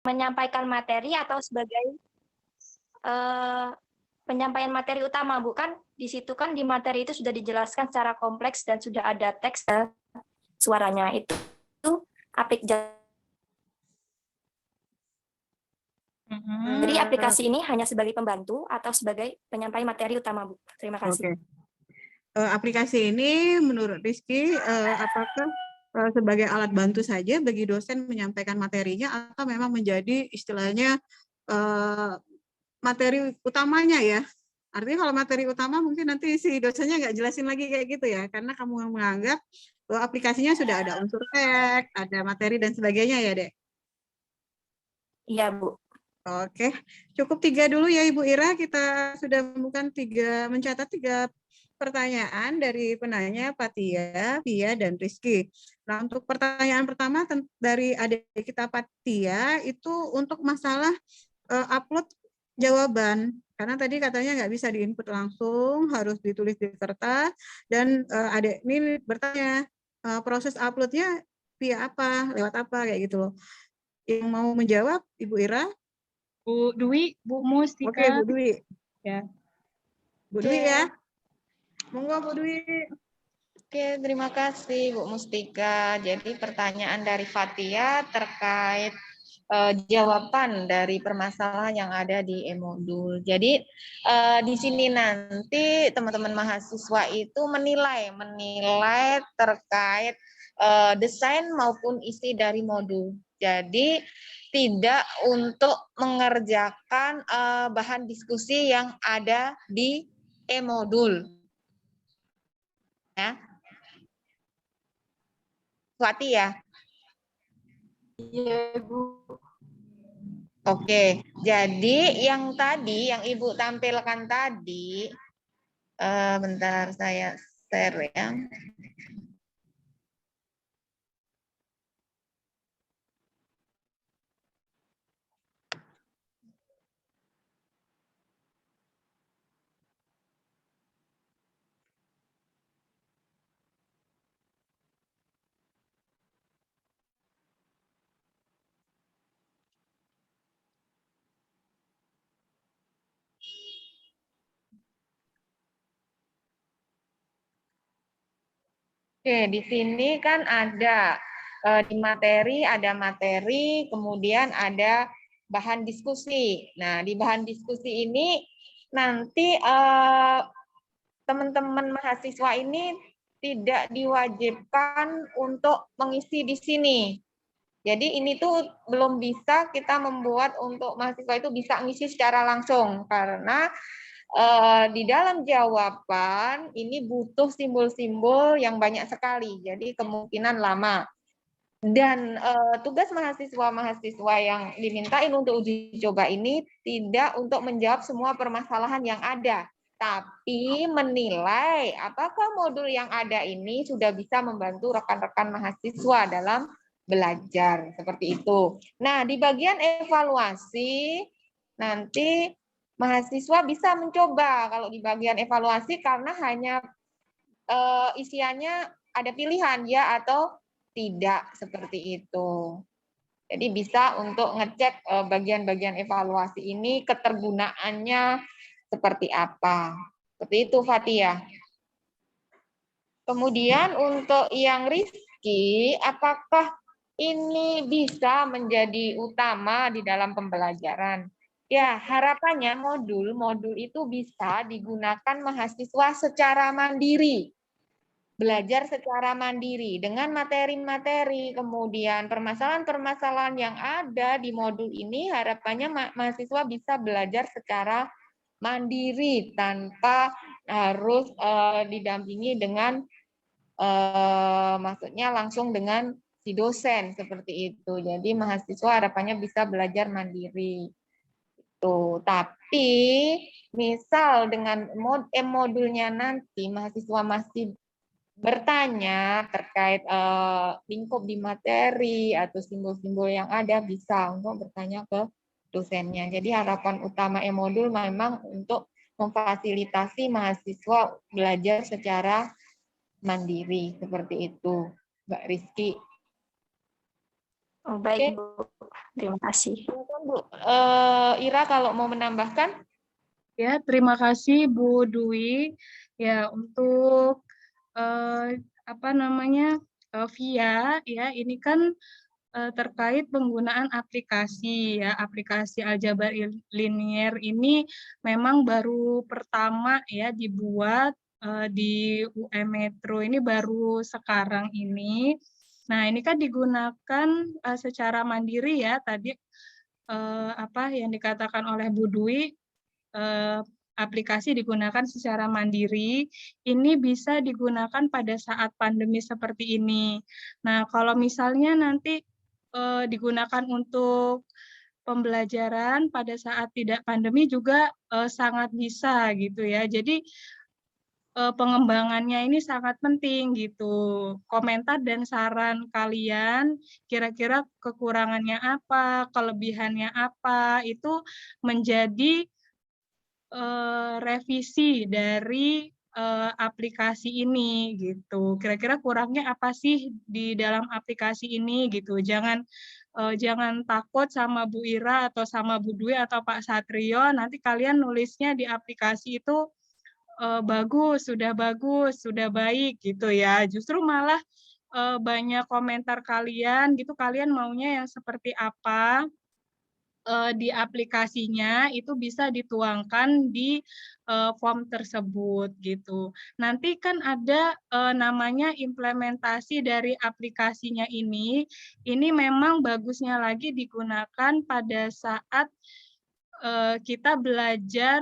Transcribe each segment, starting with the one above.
menyampaikan materi atau sebagai penyampaian materi utama, bukan? Di situ kan di materi itu sudah dijelaskan secara kompleks dan sudah ada teks dan suaranya itu aplik. Jadi aplikasi ini hanya sebagai pembantu atau sebagai penyampaian materi utama, Bu. Terima kasih. Oke. Aplikasi ini menurut Rizky apakah sebagai alat bantu saja bagi dosen menyampaikan materinya atau memang menjadi istilahnya materi utamanya ya? Artinya kalau materi utama mungkin nanti si dosennya nggak jelasin lagi kayak gitu ya, karena kamu menganggap bahwa aplikasinya sudah ada unsur teks, ada materi dan sebagainya ya, Dek? Iya, Bu. Oke, cukup 3 dulu ya Ibu Ira. Kita sudah mencatat 3 pertanyaan dari penanya Patia, Pia, dan Rizky. Nah, untuk pertanyaan pertama dari adik kita Patia itu untuk masalah upload jawaban. Karena tadi katanya nggak bisa diinput langsung, harus ditulis di kertas. Dan adik ini bertanya, proses uploadnya via apa, lewat apa, kayak gitu loh. Yang mau menjawab Ibu Ira? Bu Dwi, Bu Mustika. Oke, Bu Dwi. Ya. Bu Dwi ya. Monggo Bu Dwi. Oke, terima kasih Bu Mustika. Jadi pertanyaan dari Fatia terkait jawaban dari permasalahan yang ada di e-modul. Jadi di sini nanti teman-teman mahasiswa itu menilai terkait desain maupun isi dari modul. Jadi tidak untuk mengerjakan bahan diskusi yang ada di e-modul. Ya. Swati ya? Iya, Bu. Oke, jadi yang tadi, yang Ibu tampilkan tadi, bentar saya share ya. Oke, di sini kan ada di materi, kemudian ada bahan diskusi. Nah, di bahan diskusi ini nanti teman-teman mahasiswa ini tidak diwajibkan untuk mengisi di sini. Jadi ini tuh belum bisa kita membuat untuk mahasiswa itu bisa ngisi secara langsung karena di dalam jawaban ini butuh simbol-simbol yang banyak sekali, jadi kemungkinan lama. Dan tugas mahasiswa-mahasiswa yang dimintain untuk uji coba ini tidak untuk menjawab semua permasalahan yang ada, tapi menilai apakah modul yang ada ini sudah bisa membantu rekan-rekan mahasiswa dalam belajar, seperti itu. Nah, di bagian evaluasi nanti mahasiswa bisa mencoba kalau di bagian evaluasi karena hanya isiannya ada pilihan ya atau tidak seperti itu. Jadi bisa untuk ngecek bagian-bagian evaluasi ini ketergunaannya seperti apa. Seperti itu Fatia. Kemudian untuk yang Rizky, apakah ini bisa menjadi utama di dalam pembelajaran? Ya, harapannya modul itu bisa digunakan mahasiswa secara mandiri. Belajar secara mandiri dengan materi-materi, kemudian permasalahan-permasalahan yang ada di modul ini, harapannya mahasiswa bisa belajar secara mandiri tanpa harus didampingi dengan maksudnya langsung dengan si dosen seperti itu. Jadi mahasiswa harapannya bisa belajar mandiri. Tuh, tapi misal dengan modulnya nanti mahasiswa masih bertanya terkait lingkup di materi atau simbol-simbol yang ada, bisa untuk bertanya ke dosennya. Jadi harapan utama e-modul memang untuk memfasilitasi mahasiswa belajar secara mandiri seperti itu, Mbak Rizky. Oh, baik, Oke. Bu. Terima kasih. Silakan, Bu. Ira kalau mau menambahkan. Ya, terima kasih Bu Dwi. Ya, untuk apa namanya via ya ini kan terkait penggunaan aplikasi ya aplikasi aljabar linier ini memang baru pertama ya dibuat di UM Metro ini baru sekarang ini. Nah, ini kan digunakan secara mandiri ya tadi apa yang dikatakan oleh Bu Dwi aplikasi digunakan secara mandiri, ini bisa digunakan pada saat pandemi seperti ini. Nah, kalau misalnya nanti digunakan untuk pembelajaran pada saat tidak pandemi juga sangat bisa gitu ya. Jadi pengembangannya ini sangat penting gitu. Komentar dan saran kalian, kira-kira kekurangannya apa, kelebihannya apa, itu menjadi revisi dari aplikasi ini gitu. Kira-kira kurangnya apa sih di dalam aplikasi ini gitu. Jangan takut sama Bu Ira atau sama Bu Dwi atau Pak Satrio, nanti kalian nulisnya di aplikasi itu bagus, sudah baik gitu ya. Justru malah banyak komentar kalian gitu, kalian maunya yang seperti apa di aplikasinya itu bisa dituangkan di form tersebut gitu. Nanti kan ada namanya implementasi dari aplikasinya ini memang bagusnya lagi digunakan pada saat kita belajar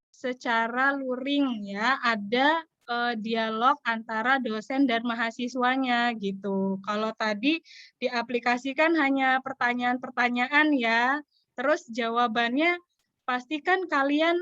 secara luring ya, ada dialog antara dosen dan mahasiswanya gitu. Kalau tadi diaplikasikan hanya pertanyaan-pertanyaan ya, terus jawabannya pastikan kalian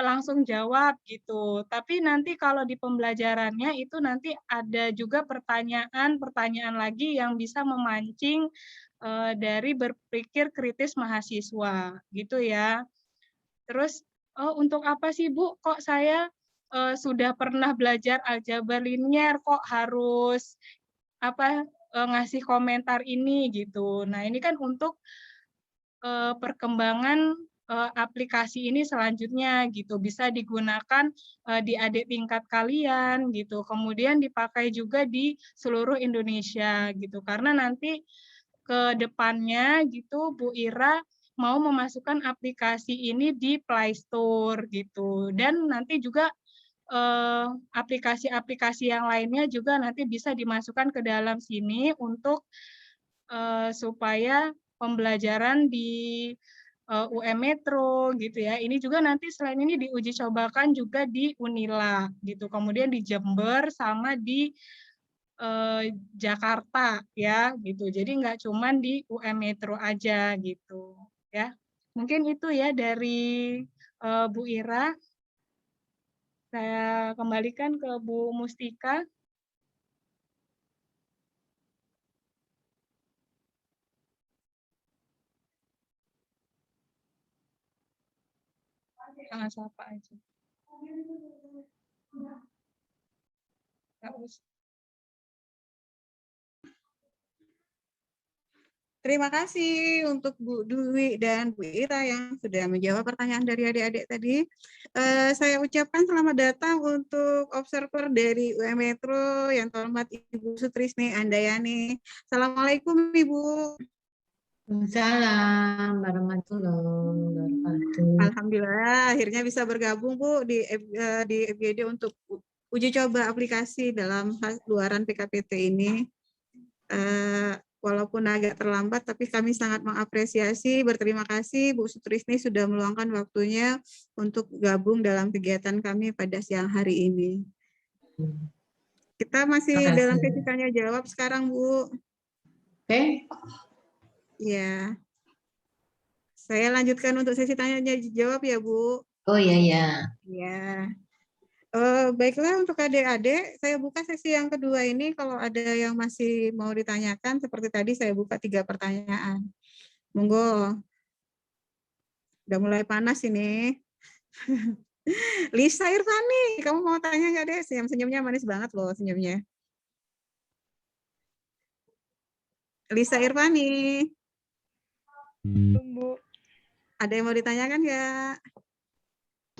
langsung jawab gitu. Tapi nanti kalau di pembelajarannya itu nanti ada juga pertanyaan-pertanyaan lagi yang bisa memancing dari berpikir kritis mahasiswa gitu ya. Terus oh, untuk apa sih Bu? Kok saya sudah pernah belajar aljabar linier kok harus apa ngasih komentar ini gitu. Nah, ini kan untuk perkembangan aplikasi ini selanjutnya gitu bisa digunakan di adik tingkat kalian gitu kemudian dipakai juga di seluruh Indonesia gitu karena nanti ke depannya gitu Bu Ira mau memasukkan aplikasi ini di Play Store gitu dan nanti juga aplikasi-aplikasi yang lainnya juga nanti bisa dimasukkan ke dalam sini untuk supaya pembelajaran di UM Metro gitu ya. Ini juga nanti selain ini diuji cobakan juga di Unila gitu. Kemudian di Jember sama di Jakarta ya gitu. Jadi nggak cuma di UM Metro aja gitu ya. Mungkin itu ya dari Bu Ira. Saya kembalikan ke Bu Mustika. Jangan sapa aja. Nggak usah. Terima kasih untuk Bu Dwi dan Bu Ira yang sudah menjawab pertanyaan dari adik-adik tadi. Saya ucapkan selamat datang untuk observer dari UM Metro yang terhormat Ibu Sutrisni Andayani. Assalamualaikum Ibu. Waalaikumsalam warahmatullahi wabarakatuh. Alhamdulillah akhirnya bisa bergabung Bu di FGD untuk uji coba aplikasi dalam luaran PKPT ini. Walaupun agak terlambat, tapi kami sangat mengapresiasi, berterima kasih Bu Sutrisni sudah meluangkan waktunya untuk gabung dalam kegiatan kami pada siang hari ini. Kita masih dalam sesi tanya jawab sekarang, Bu. Oke. Ya. Saya lanjutkan untuk sesi tanya jawab ya, Bu. Oh iya ya. Ya. Baiklah untuk adik-adik, saya buka sesi yang kedua ini. Kalau ada yang masih mau ditanyakan, seperti tadi saya buka 3 pertanyaan. Monggo. Udah mulai panas ini. Lisa Irfani, kamu mau tanya nggak deh? Senyum-senyumnya manis banget loh senyumnya. Lisa Irvani. Bu. Ada yang mau ditanyakan nggak?